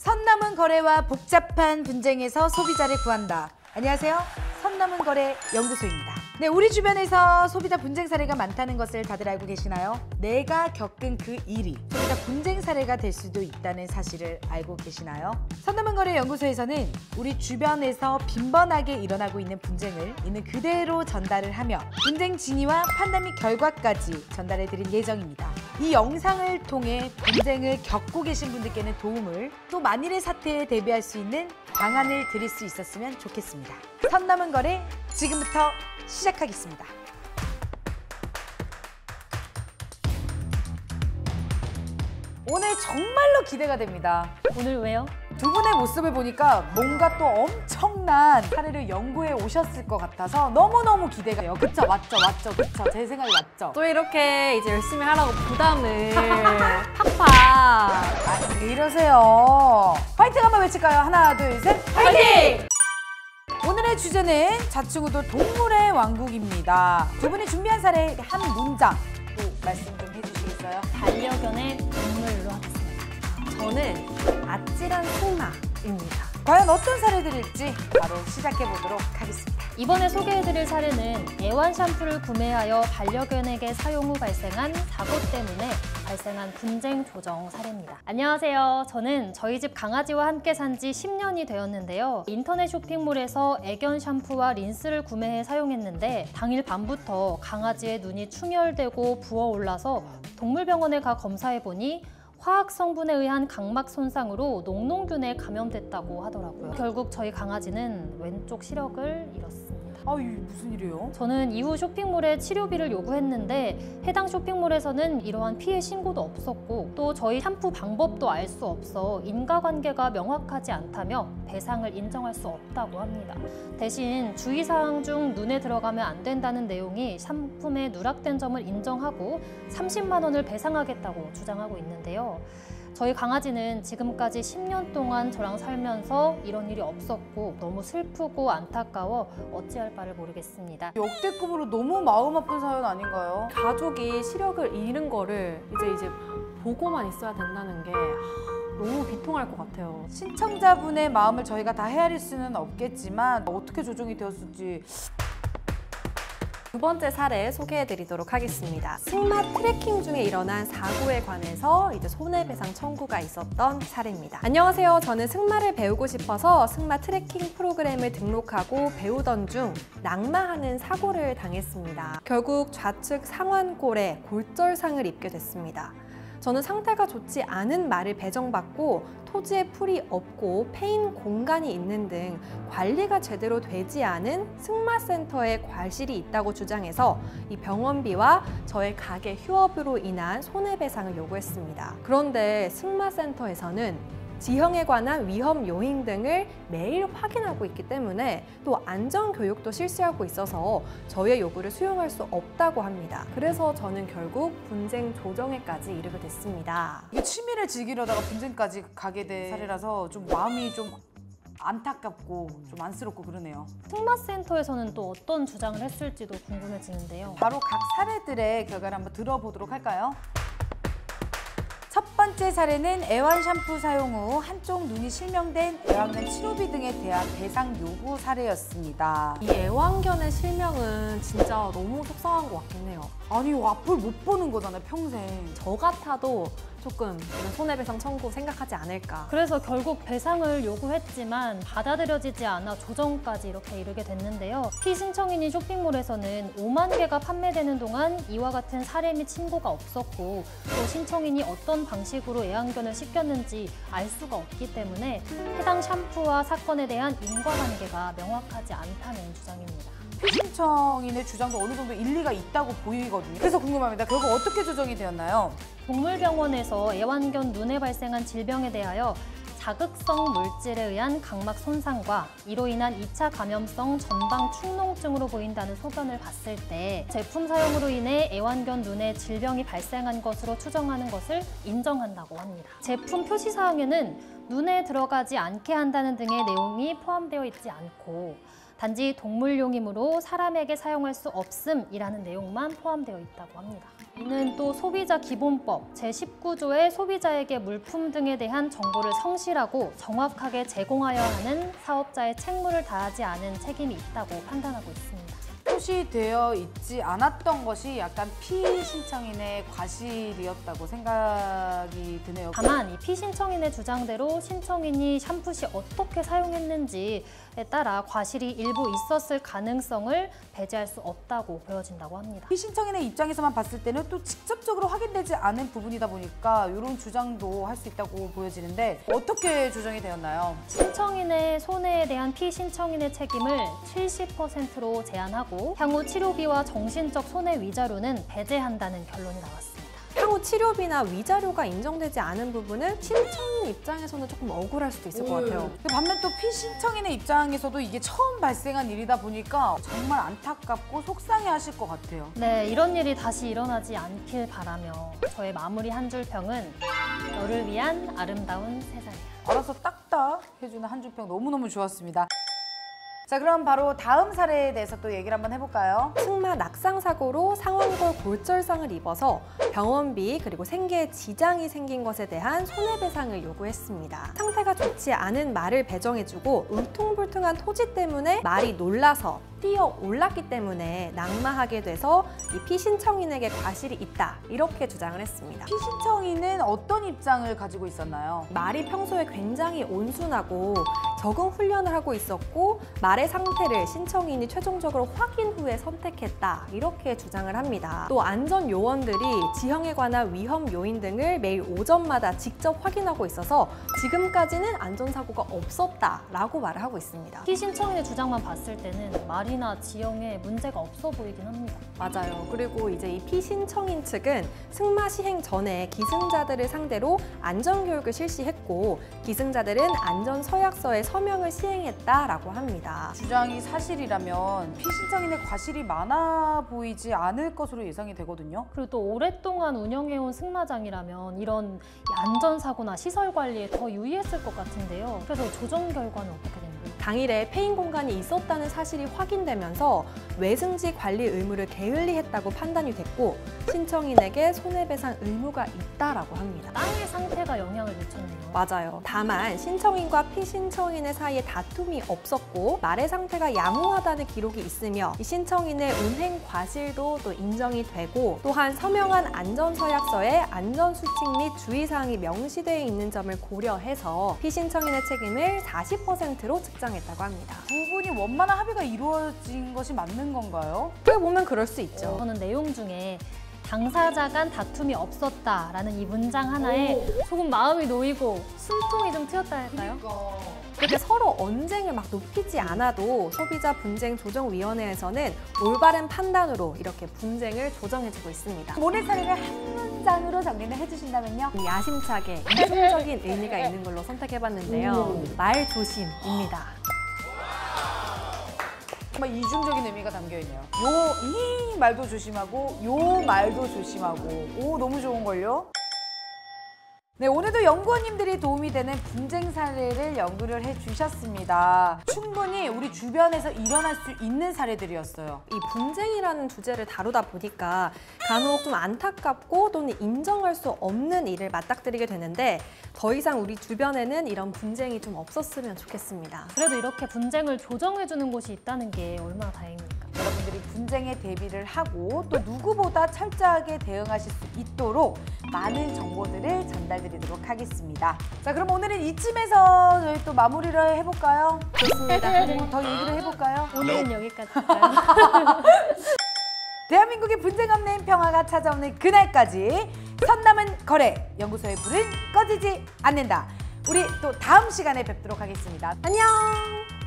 선 넘은 거래와 복잡한 분쟁에서 소비자를 구한다. 안녕하세요. 선 넘은 거래 연구소입니다. 네, 우리 주변에서 소비자 분쟁 사례가 많다는 것을 다들 알고 계시나요? 내가 겪은 그 일이 소비자 분쟁 사례가 될 수도 있다는 사실을 알고 계시나요? 선 넘은 거래 연구소에서는 우리 주변에서 빈번하게 일어나고 있는 분쟁을 있는 그대로 전달을 하며 분쟁 진위와 판단 및 결과까지 전달해 드릴 예정입니다. 이 영상을 통해 분쟁을 겪고 계신 분들께는 도움을, 또 만일의 사태에 대비할 수 있는 방안을 드릴 수 있었으면 좋겠습니다. 선 넘은 거래 지금부터 시작하겠습니다. 오늘 정말로 기대가 됩니다. 오늘 왜요? 두 분의 모습을 보니까 뭔가 또 엄청난 사례를 연구해 오셨을 것 같아서 너무너무 기대가 돼요. 그쵸? 맞죠? 그쵸? 제 생각이 맞죠? 또 이렇게 이제 열심히 하라고 부담을 팍팍. 왜 이러세요? 화이팅 한번 외칠까요? 하나, 둘, 셋! 화이팅! 오늘의 주제는 자충우도 동물의 왕국입니다. 두 분이 준비한 사례 한 문장 또 말씀 좀 해주시겠어요? 반려견의 동물로 하겠습니다. 저는 아찔한 승마입니다. 과연 어떤 사례들일지 바로 시작해보도록 하겠습니다. 이번에 소개해드릴 사례는 애완 샴푸를 구매하여 반려견에게 사용 후 발생한 사고 때문에 발생한 분쟁 조정 사례입니다. 안녕하세요. 저는 저희 집 강아지와 함께 산 지 10년이 되었는데요. 인터넷 쇼핑몰에서 애견 샴푸와 린스를 구매해 사용했는데 당일 밤부터 강아지의 눈이 충혈되고 부어올라서 동물병원에 가 검사해보니 화학 성분에 의한 각막 손상으로 녹농균에 감염됐다고 하더라고요. 결국 저희 강아지는 왼쪽 시력을 잃었습니다. 이게 무슨 일이에요? 저는 이후 쇼핑몰에 치료비를 요구했는데 해당 쇼핑몰에서는 이러한 피해 신고도 없었고 또 저희 샴푸 방법도 알 수 없어 인과관계가 명확하지 않다며 배상을 인정할 수 없다고 합니다. 대신 주의사항 중 눈에 들어가면 안 된다는 내용이 상품에 누락된 점을 인정하고 30만 원을 배상하겠다고 주장하고 있는데요. 저희 강아지는 지금까지 10년 동안 저랑 살면서 이런 일이 없었고 너무 슬프고 안타까워 어찌할 바를 모르겠습니다. 역대급으로 너무 마음 아픈 사연 아닌가요? 가족이 시력을 잃은 거를 이제 보고만 있어야 된다는 게 너무 비통할 것 같아요. 신청자분의 마음을 저희가 다 헤아릴 수는 없겠지만 어떻게 조정이 되었을지. 두 번째 사례 소개해드리도록 하겠습니다. 승마 트레킹 중에 일어난 사고에 관해서 이제 손해배상 청구가 있었던 사례입니다. 안녕하세요. 저는 승마를 배우고 싶어서 승마 트레킹 프로그램을 등록하고 배우던 중 낙마하는 사고를 당했습니다. 결국 좌측 상완골에 골절상을 입게 됐습니다. 저는 상태가 좋지 않은 말을 배정받고 토지에 풀이 없고 패인 공간이 있는 등 관리가 제대로 되지 않은 승마센터에 과실이 있다고 주장해서 이 병원비와 저의 가게 휴업으로 인한 손해배상을 요구했습니다. 그런데 승마센터에서는 지형에 관한 위험 요인 등을 매일 확인하고 있기 때문에 또 안전교육도 실시하고 있어서 저희의 요구를 수용할 수 없다고 합니다. 그래서 저는 결국 분쟁 조정에까지 이르게 됐습니다. 이게 취미를 즐기려다가 분쟁까지 가게 된 사례라서 좀 마음이 좀 안타깝고 좀 안쓰럽고 그러네요. 승마센터에서는 또 어떤 주장을 했을지도 궁금해지는데요. 바로 각 사례들의 결과를 한번 들어보도록 할까요? 첫 번째 사례는 애완 샴푸 사용 후 한쪽 눈이 실명된 애완견 치료비 등에 대한 배상 요구 사례였습니다. 이 애완견의 실명은 진짜 너무 속상한 것 같긴 해요. 아니, 앞을 못 보는 거잖아요, 평생. 저 같아도 조금 이런 손해배상 청구 생각하지 않을까. 그래서 결국 배상을 요구했지만 받아들여지지 않아 조정까지 이렇게 이르게 됐는데요. 피신청인인 쇼핑몰에서는 5만 개가 판매되는 동안 이와 같은 사례 및 신고가 없었고 또 신청인이 어떤 방식으로 애완견을 시켰는지 알 수가 없기 때문에 해당 샴푸와 사건에 대한 인과관계가 명확하지 않다는 주장입니다. 피신청인의 주장도 어느 정도 일리가 있다고 보이거든요. 그래서 궁금합니다. 결국 어떻게 조정이 되었나요? 동물병원에서 애완견 눈에 발생한 질병에 대하여 자극성 물질에 의한 각막 손상과 이로 인한 2차 감염성 전방 축농증으로 보인다는 소견을 봤을 때 제품 사용으로 인해 애완견 눈에 질병이 발생한 것으로 추정하는 것을 인정한다고 합니다. 제품 표시사항에는 눈에 들어가지 않게 한다는 등의 내용이 포함되어 있지 않고 단지 동물용이므로 사람에게 사용할 수 없음이라는 내용만 포함되어 있다고 합니다. 이는 또 소비자 기본법 제19조의 소비자에게 물품 등에 대한 정보를 성실하고 정확하게 제공하여야 하는 사업자의 책무를 다하지 않은 책임이 있다고 판단하고 있습니다. 표시되어 있지 않았던 것이 약간 피신청인의 과실이었다고 생각이 드네요. 다만 이 피신청인의 주장대로 신청인이 샴푸시 어떻게 사용했는지에 따라 과실이 일부 있었을 가능성을 배제할 수 없다고 보여진다고 합니다. 피신청인의 입장에서만 봤을 때는 또 직접적으로 확인되지 않은 부분이다 보니까 이런 주장도 할 수 있다고 보여지는데 어떻게 조정이 되었나요? 신청인의 손해에 대한 피신청인의 책임을 70%로 제한하고 향후 치료비와 정신적 손해 위자료는 배제한다는 결론이 나왔습니다. 향후 치료비나 위자료가 인정되지 않은 부분은 신청인 입장에서는 조금 억울할 수도 있을 것 같아요. 반면 또 피신청인의 입장에서도 이게 처음 발생한 일이다 보니까 정말 안타깝고 속상해하실 것 같아요. 네, 이런 일이 다시 일어나지 않길 바라며 저의 마무리 한 줄 평은 너를 위한 아름다운 세상이야. 알아서 딱딱 해주는 한 줄 평 너무너무 좋았습니다. 자, 그럼 바로 다음 사례에 대해서 또 얘기를 한번 해볼까요? 승마 낙상 사고로 상완골 골절상을 입어서 병원비 그리고 생계에 지장이 생긴 것에 대한 손해배상을 요구했습니다. 상태가 좋지 않은 말을 배정해주고 울퉁불퉁한 토지 때문에 말이 놀라서 뛰어 올랐기 때문에 낙마하게 돼서 이 피신청인에게 과실이 있다 이렇게 주장을 했습니다. 피신청인은 어떤 입장을 가지고 있었나요? 말이 평소에 굉장히 온순하고 적응 훈련을 하고 있었고 말의 상태를 신청인이 최종적으로 확인 후에 선택했다 이렇게 주장을 합니다. 또 안전 요원들이 지형에 관한 위험 요인 등을 매일 오전마다 직접 확인하고 있어서 지금까지는 안전사고가 없었다라고 말을 하고 있습니다. 피신청인의 주장만 봤을 때는 말이나 지형에 문제가 없어 보이긴 합니다. 맞아요. 그리고 이제 이 피신청인 측은 승마 시행 전에 기승자들을 상대로 안전교육을 실시했고 기승자들은 안전서약서에 서명을 시행했다라고 합니다. 주장이 사실이라면 피신청인의 과실이 많아 보이지 않을 것으로 예상이 되거든요. 그리고 또 오랫동안 운영해온 승마장이라면 이런 안전사고나 시설 관리에 더 유의했을 것 같은데요. 그래서 조정 결과는 어떻게 됩니까? 당일에 폐인 공간이 있었다는 사실이 확인되면서 외승지 관리 의무를 게을리했다고 판단이 됐고 신청인에게 손해배상 의무가 있다라고 합니다. 땅의 상태가 영향을 미쳤네요. 맞아요. 다만 신청인과 피신청인의 사이에 다툼이 없었고 말의 상태가 양호하다는 기록이 있으며 이 신청인의 운행 과실도 또 인정이 되고 또한 서명한 안전서약서에 안전수칙 및 주의사항이 명시되어 있는 점을 고려해서 피신청인의 책임을 40%로 측정했다고 합니다. 두 분이 원만한 합의가 이루어진 것이 맞는 건가요? 어떻게 보면 그럴 수 있죠. 저는 내용 중에 당사자 간 다툼이 없었다라는 이 문장 하나에 조금 마음이 놓이고 숨통이 좀 트였다 할까요? 그렇게 서로 언쟁을 막 높이지 않아도 소비자 분쟁 조정위원회에서는 올바른 판단으로 이렇게 분쟁을 조정해주고 있습니다. 오늘 사례를 한 문장으로 정리를 해주신다면요? 야심차게 이중적인 의미가 있는 걸로 선택해봤는데요. 말 조심입니다. 정말 이중적인 의미가 담겨있네요. 이 말도 조심하고 요 말도 조심하고 오 너무 좋은걸요? 네, 오늘도 연구원님들이 도움이 되는 분쟁 사례를 연구를 해주셨습니다. 충분히 우리 주변에서 일어날 수 있는 사례들이었어요. 이 분쟁이라는 주제를 다루다 보니까 간혹 좀 안타깝고 또는 인정할 수 없는 일을 맞닥뜨리게 되는데 더 이상 우리 주변에는 이런 분쟁이 좀 없었으면 좋겠습니다. 그래도 이렇게 분쟁을 조정해주는 곳이 있다는 게 얼마나 다행입니까? 여러분들이 분쟁에 대비를 하고 또 누구보다 철저하게 대응하실 수 있도록 많은 정보들을 전달드리도록 하겠습니다. 자, 그럼 오늘은 이쯤에서 저희 또 마무리를 해볼까요? 좋습니다. 뭐 더 얘기를 해볼까요? 오늘은 여기까지일까요? 대한민국의 분쟁 없는 평화가 찾아오는 그날까지 선남은 거래 연구소의 불은 꺼지지 않는다. 우리 또 다음 시간에 뵙도록 하겠습니다. 안녕!